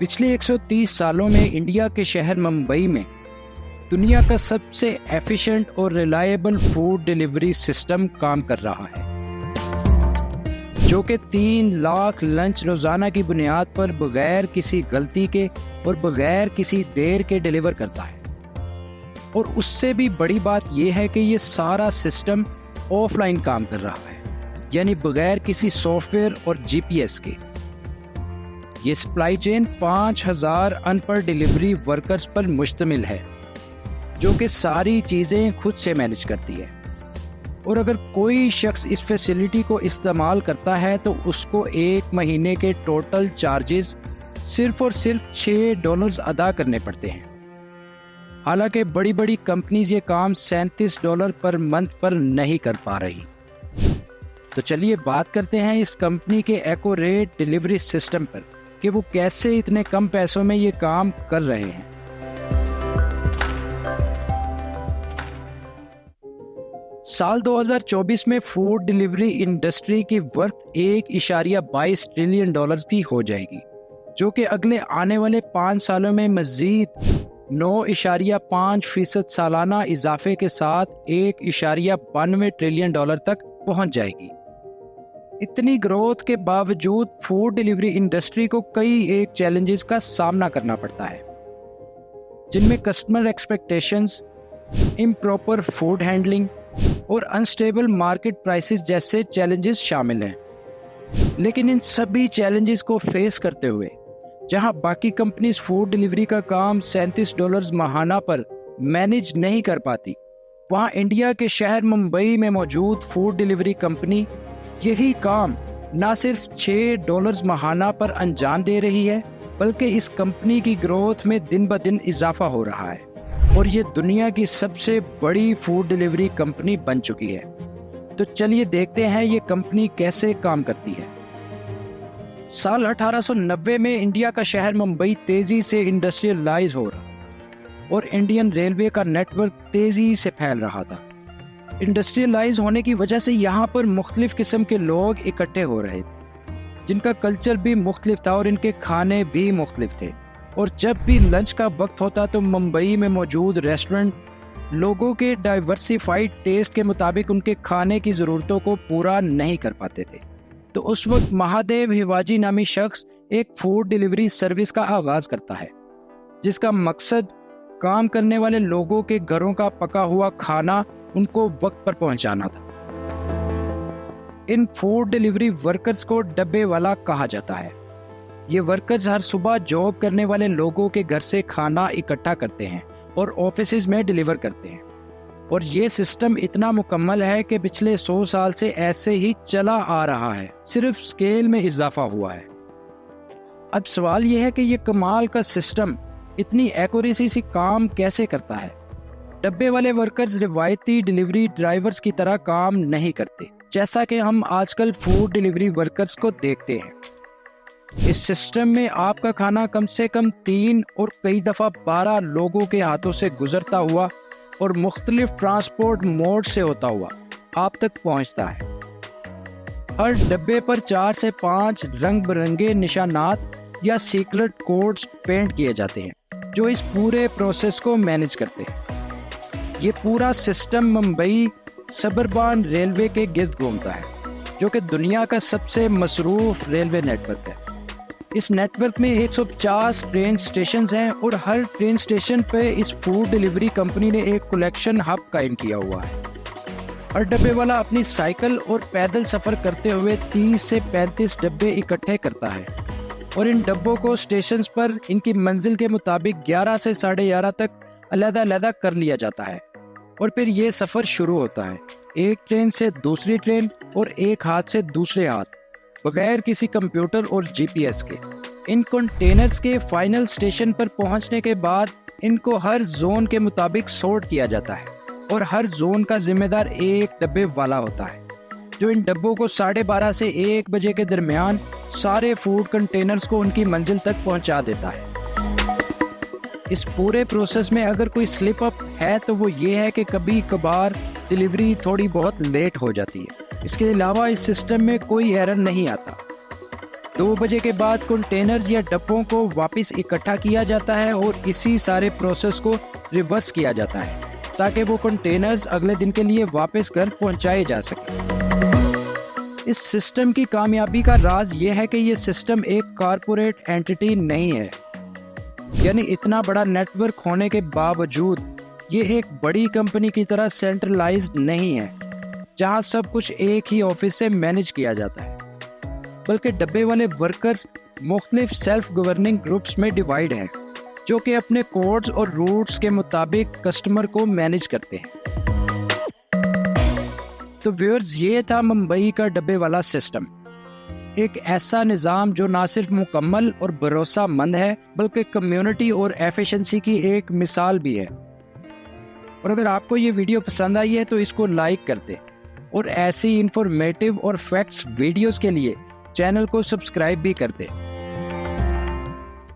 पिछले 130 सालों में इंडिया के शहर मुंबई में दुनिया का सबसे एफिशिएंट और रिलायबल फूड डिलीवरी सिस्टम काम कर रहा है, जो कि 3 लाख लंच रोज़ाना की बुनियाद पर बगैर किसी गलती के और बगैर किसी देर के डिलीवर करता है। और उससे भी बड़ी बात यह है कि ये सारा सिस्टम ऑफलाइन काम कर रहा है, यानी बगैर किसी सॉफ्टवेयर और जीपीएस के। ये सप्लाई चेन 5000 अनपढ़ डिलीवरी वर्कर्स पर मुश्तमिल है, जो कि सारी चीज़ें खुद से मैनेज करती है। और अगर कोई शख्स इस फैसिलिटी को इस्तेमाल करता है तो उसको 1 महीने के टोटल चार्जेस सिर्फ और सिर्फ $6 अदा करने पड़ते हैं। हालांकि बड़ी बड़ी कंपनीज ये काम $37 पर मंथ पर नहीं कर पा रही। तो चलिए बात करते हैं इस कंपनी के एक्यूरेट डिलीवरी सिस्टम पर कि वो कैसे इतने कम पैसों में ये काम कर रहे हैं। साल 2024 में फूड डिलीवरी इंडस्ट्री की वर्थ $1.22 ट्रिलियन की हो जाएगी, जो कि अगले आने वाले 5 सालों में मजीद 9.5% सालाना इजाफे के साथ $1.92 ट्रिलियन तक पहुंच जाएगी। इतनी ग्रोथ के बावजूद फूड डिलीवरी इंडस्ट्री को कई एक चैलेंजेस का सामना करना पड़ता है, जिनमें customer expectations, improper food handling और अनस्टेबल मार्केट प्राइसेस जैसे चैलेंजेस शामिल हैं। लेकिन इन सभी चैलेंजेस को फेस करते हुए जहां बाकी कंपनीज फूड डिलीवरी का काम $37 माहाना पर मैनेज नहीं कर पाती, वहां इंडिया के शहर मुंबई में मौजूद फूड डिलीवरी कंपनी यही काम ना सिर्फ $6 माहाना पर अंजाम दे रही है, बल्कि इस कंपनी की ग्रोथ में दिन ब दिन इजाफा हो रहा है और ये दुनिया की सबसे बड़ी फूड डिलीवरी कंपनी बन चुकी है। तो चलिए देखते हैं ये कंपनी कैसे काम करती है। साल 1890 में इंडिया का शहर मुंबई तेजी से इंडस्ट्रियलाइज हो रहा और इंडियन रेलवे का नेटवर्क तेजी से फैल रहा था। इंडस्ट्रियलाइज होने की वजह से यहाँ पर मुख्तलिफ किस्म के लोग इकट्ठे हो रहे थे, जिनका कल्चर भी मुख्तलिफ था और इनके खाने भी मुख्तलिफ थे। और जब भी लंच का वक्त होता तो मुंबई में मौजूद रेस्टोरेंट लोगों के डाइवर्सिफाइड टेस्ट के मुताबिक उनके खाने की ज़रूरतों को पूरा नहीं कर पाते थे। तो उस वक्त महादेव हिवाजी नामी शख्स एक फूड डिलीवरी सर्विस का आगाज़ करता है, जिसका मकसद काम करने वाले लोगों के घरों का पका हुआ खाना उनको वक्त पर पहुंचाना था। इन फूड डिलीवरी वर्कर्स को डब्बे वाला कहा जाता है। ये वर्कर्स हर सुबह जॉब करने वाले लोगों के घर से खाना इकट्ठा करते हैं और ऑफिसेज में डिलीवर करते हैं। और ये सिस्टम इतना मुकम्मल है कि पिछले 100 साल से ऐसे ही चला आ रहा है, सिर्फ स्केल में इजाफा हुआ है। अब सवाल यह है कि ये कमाल का सिस्टम इतनी एक्यूरेसी से काम कैसे करता है। डब्बे वाले वर्कर्स रिवायती डिलीवरी ड्राइवर्स की तरह काम नहीं करते, जैसा कि हम आजकल फूड डिलीवरी वर्कर्स को देखते हैं। इस सिस्टम में आपका खाना कम से कम 3 और कई दफ़ा 12 लोगों के हाथों से गुजरता हुआ और मुख्तलिफ ट्रांसपोर्ट मोड से होता हुआ आप तक पहुंचता है। हर डब्बे पर 4 से 5 रंग बिरंगे निशानात या सीक्रेट कोड्स पेंट किए जाते हैं, जो इस पूरे प्रोसेस को मैनेज करते हैं। ये पूरा सिस्टम मुंबई सबरबान रेलवे के गिर्द घूमता है, जो कि दुनिया का सबसे मसरूफ रेलवे नेटवर्क है। इस नेटवर्क में 150 ट्रेन स्टेशन हैं और हर ट्रेन स्टेशन पे इस फूड डिलीवरी कंपनी ने एक कलेक्शन हब कायम किया हुआ है। हर डब्बे वाला अपनी साइकिल और पैदल सफ़र करते हुए 30 से 35 डब्बे इकट्ठे करता है और इन डब्बों को स्टेशन पर इनकी मंजिल के मुताबिक 11 से 11:30 तक अलग-अलग कर लिया जाता है। और फिर ये सफ़र शुरू होता है, एक ट्रेन से दूसरी ट्रेन और एक हाथ से दूसरे हाथ, बगैर किसी कंप्यूटर और जीपीएस के। इन कंटेनर्स के फाइनल स्टेशन पर पहुंचने के बाद इनको हर जोन के मुताबिक सॉर्ट किया जाता है और हर जोन का जिम्मेदार एक डब्बे वाला होता है, जो इन डब्बों को 12:30 से 1 बजे के दरमियान सारे फूड कंटेनर्स को उनकी मंजिल तक पहुंचा देता है। इस पूरे प्रोसेस में अगर कोई स्लिप अप है तो वो ये है कि कभी कभार डिलीवरी थोड़ी बहुत लेट हो जाती है। इसके अलावा इस सिस्टम में कोई एरर नहीं आता। 2 बजे के बाद कंटेनर्स या डब्बों को वापस इकट्ठा किया जाता है और इसी सारे प्रोसेस को रिवर्स किया जाता है ताकि वो कंटेनर्स अगले दिन के लिए वापस घर पहुंचाए जा सके। इस सिस्टम की कामयाबी का राज ये है कि ये सिस्टम एक कॉरपोरेट एंटिटी नहीं है, यानी इतना बड़ा नेटवर्क होने के बावजूद ये एक बड़ी कंपनी की तरह सेंट्रलाइज्ड नहीं है जहां सब कुछ एक ही ऑफिस से मैनेज किया जाता है, बल्कि डब्बे वाले वर्कर्स मुख्तलिफ सेल्फ गवर्निंग ग्रुप्स में डिवाइड हैं जो कि अपने कोड्स और रूट्स के मुताबिक कस्टमर को मैनेज करते हैं। तो व्यूअर्स, ये था मुंबई का डब्बे वाला सिस्टम, एक ऐसा निज़ाम जो ना सिर्फ मुकम्मल और भरोसामंद है बल्कि कम्युनिटी और एफिशिएंसी की एक मिसाल भी है। और अगर आपको ये वीडियो पसंद आई है तो इसको लाइक कर दें और ऐसी इंफॉर्मेटिव और फैक्ट्स वीडियोस के लिए चैनल को सब्सक्राइब भी कर दें।